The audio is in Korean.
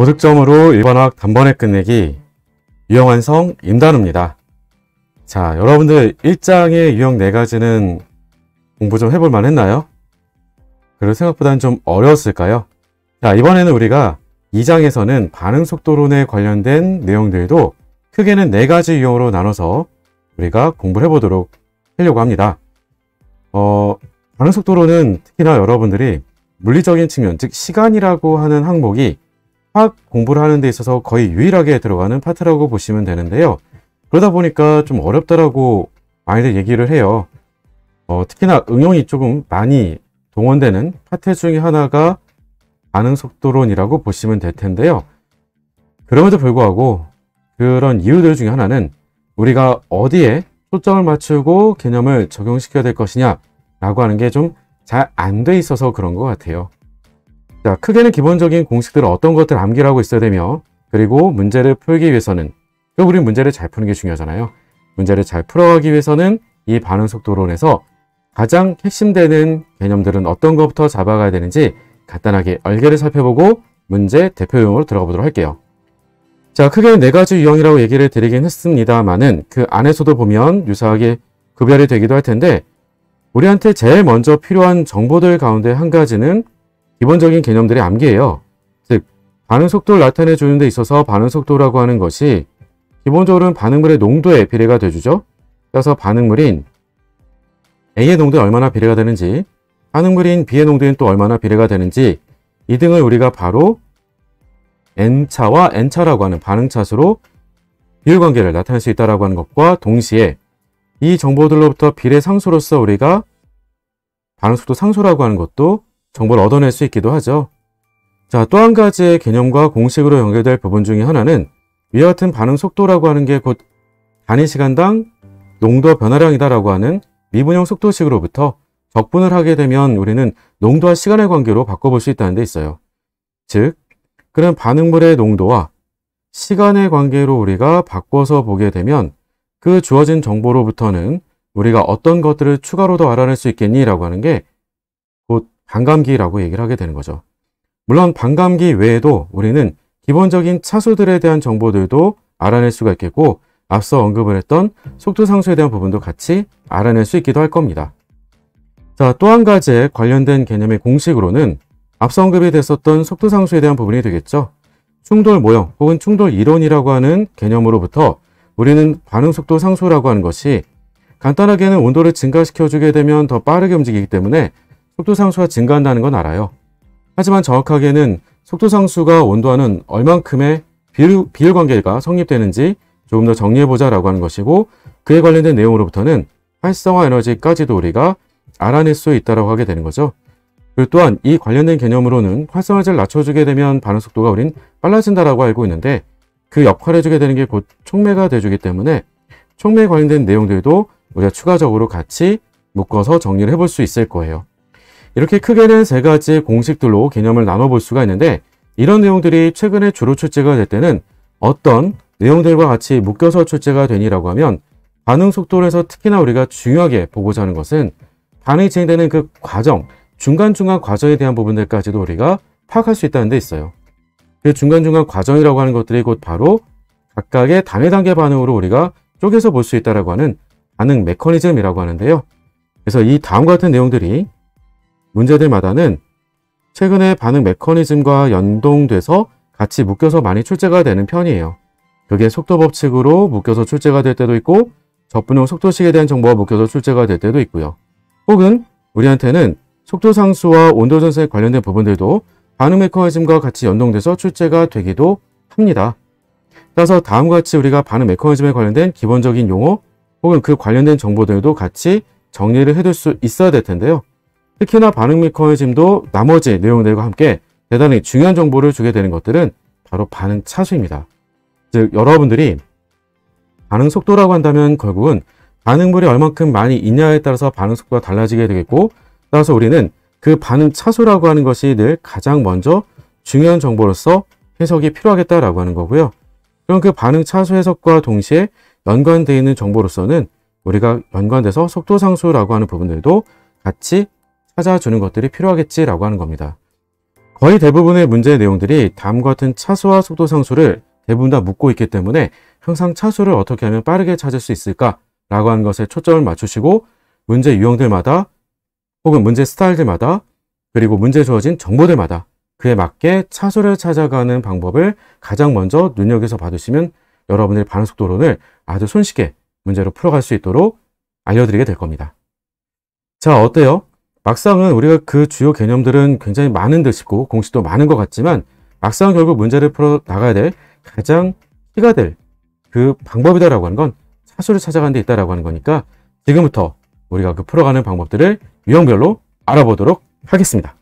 고득점으로 1번학 단번에 끝내기 유형완성 임단우입니다. 자, 여러분들 1장의 유형 4가지는 공부 좀 해볼 만 했나요? 그리고 생각보다는 좀 어려웠을까요? 자, 이번에는 우리가 2장에서는 반응속도론에 관련된 내용들도 크게는 4가지 유형으로 나눠서 우리가 공부를 해보도록 하려고 합니다. 반응속도론은 특히나 여러분들이 물리적인 측면, 즉 시간이라고 하는 항목이 화학 공부를 하는 데 있어서 거의 유일하게 들어가는 파트라고 보시면 되는데요. 그러다 보니까 좀 어렵다라고 많이들 얘기를 해요. 특히나 응용이 조금 많이 동원되는 파트 중에 하나가 반응속도론이라고 보시면 될 텐데요. 그럼에도 불구하고 그런 이유들 중에 하나는 우리가 어디에 초점을 맞추고 개념을 적용시켜야 될 것이냐 라고 하는 게 좀 잘 안 돼 있어서 그런 것 같아요. 자, 크게는 기본적인 공식들을 어떤 것들 암기하고 있어야 되며, 그리고 문제를 풀기 위해서는, 우리 문제를 잘 푸는 게 중요하잖아요. 문제를 잘 풀어가기 위해서는 이 반응속도론에서 가장 핵심되는 개념들은 어떤 것부터 잡아가야 되는지 간단하게 얼개를 살펴보고 문제 대표 유형으로 들어가 보도록 할게요. 자, 크게는 4가지 유형이라고 얘기를 드리긴 했습니다만은 그 안에서도 보면 유사하게 구별이 되기도 할 텐데, 우리한테 제일 먼저 필요한 정보들 가운데 한 가지는 기본적인 개념들의 암기예요. 즉, 반응속도를 나타내 주는 데 있어서 반응속도라고 하는 것이 기본적으로는 반응물의 농도에 비례가 돼주죠. 따라서 반응물인 A의 농도에 얼마나 비례가 되는지, 반응물인 B의 농도에는 또 얼마나 비례가 되는지, 이 등을 우리가 바로 N차와 N차라고 하는 반응차수로 비율관계를 나타낼 수 있다고 하는 것과 동시에 이 정보들로부터 비례 상수로서 우리가 반응속도 상수라고 하는 것도 정보를 얻어낼 수 있기도 하죠. 자, 또 한 가지의 개념과 공식으로 연결될 부분 중에 하나는 위와 같은 반응속도라고 하는 게 곧 단위 시간당 농도 변화량이다라고 하는 미분형 속도식으로부터 적분을 하게 되면 우리는 농도와 시간의 관계로 바꿔볼 수 있다는 데 있어요. 즉, 그런 반응물의 농도와 시간의 관계로 우리가 바꿔서 보게 되면 그 주어진 정보로부터는 우리가 어떤 것들을 추가로 더 알아낼 수 있겠니? 라고 하는 게 곧 반감기라고 얘기를 하게 되는 거죠. 물론 반감기 외에도 우리는 기본적인 차수들에 대한 정보들도 알아낼 수가 있겠고, 앞서 언급을 했던 속도 상수에 대한 부분도 같이 알아낼 수 있기도 할 겁니다. 자, 또 한 가지의 관련된 개념의 공식으로는 앞서 언급이 됐었던 속도 상수에 대한 부분이 되겠죠. 충돌 모형 혹은 충돌 이론이라고 하는 개념으로부터 우리는 반응속도 상수라고 하는 것이 간단하게는 온도를 증가시켜주게 되면 더 빠르게 움직이기 때문에 속도 상수가 증가한다는 건 알아요. 하지만 정확하게는 속도 상수가 온도와는 얼만큼의 비율 관계가 성립되는지 조금 더 정리해보자라고 하는 것이고, 그에 관련된 내용으로부터는 활성화 에너지까지도 우리가 알아낼 수 있다고 하게 되는 거죠. 그리고 또한 이 관련된 개념으로는 활성화를 낮춰주게 되면 반응속도가 우린 빨라진다라고 알고 있는데, 그 역할을 해주게 되는 게 곧 촉매가 돼주기 때문에 촉매에 관련된 내용들도 우리가 추가적으로 같이 묶어서 정리를 해볼 수 있을 거예요. 이렇게 크게는 3가지의 공식들로 개념을 나눠볼 수가 있는데, 이런 내용들이 최근에 주로 출제가 될 때는 어떤 내용들과 같이 묶여서 출제가 되니라고 하면, 반응속도에서 특히나 우리가 중요하게 보고자 하는 것은 반응이 진행되는 그 과정, 중간중간 과정에 대한 부분들까지도 우리가 파악할 수 있다는 데 있어요. 그 중간중간 과정이라고 하는 것들이 곧 바로 각각의 단계 반응으로 우리가 쪼개서 볼 수 있다고 하는 반응 메커니즘이라고 하는데요. 그래서 이 다음과 같은 내용들이 문제들마다는 최근에 반응 메커니즘과 연동돼서 같이 묶여서 많이 출제가 되는 편이에요. 그게 속도 법칙으로 묶여서 출제가 될 때도 있고, 적분형 속도식에 대한 정보가 묶여서 출제가 될 때도 있고요. 혹은 우리한테는 속도 상수와 온도 전선에 관련된 부분들도 반응 메커니즘과 같이 연동돼서 출제가 되기도 합니다. 따라서 다음과 같이 우리가 반응 메커니즘에 관련된 기본적인 용어 혹은 그 관련된 정보들도 같이 정리를 해둘 수 있어야 될 텐데요. 특히나 반응 메커니즘도 나머지 내용들과 함께 대단히 중요한 정보를 주게 되는 것들은 바로 반응 차수입니다. 즉, 여러분들이 반응 속도라고 한다면 결국은 반응물이 얼만큼 많이 있냐에 따라서 반응 속도가 달라지게 되겠고, 따라서 우리는 그 반응 차수라고 하는 것이 늘 가장 먼저 중요한 정보로서 해석이 필요하겠다라고 하는 거고요. 그럼 그 반응 차수 해석과 동시에 연관되어 있는 정보로서는 우리가 연관돼서 속도 상수라고 하는 부분들도 같이 찾아주는 것들이 필요하겠지라고 하는 겁니다. 거의 대부분의 문제의 내용들이 다음과 같은 차수와 속도 상수를 대부분 다 묻고 있기 때문에 항상 차수를 어떻게 하면 빠르게 찾을 수 있을까라고 하는 것에 초점을 맞추시고 문제 유형들마다 혹은 문제 스타일들마다 그리고 문제 주어진 정보들마다 그에 맞게 차수를 찾아가는 방법을 가장 먼저 눈여겨서 봐두시면 여러분의 반응 속도론을 아주 손쉽게 문제로 풀어갈 수 있도록 알려드리게 될 겁니다. 자, 어때요? 막상은 우리가 그 주요 개념들은 굉장히 많은 듯 싶고 공식도 많은 것 같지만 막상 결국 문제를 풀어 나가야 될 가장 키가 될 그 방법이다라고 하는 건 차수를 찾아가는 데 있다라고 하는 거니까 지금부터 우리가 그 풀어가는 방법들을 유형별로 알아보도록 하겠습니다.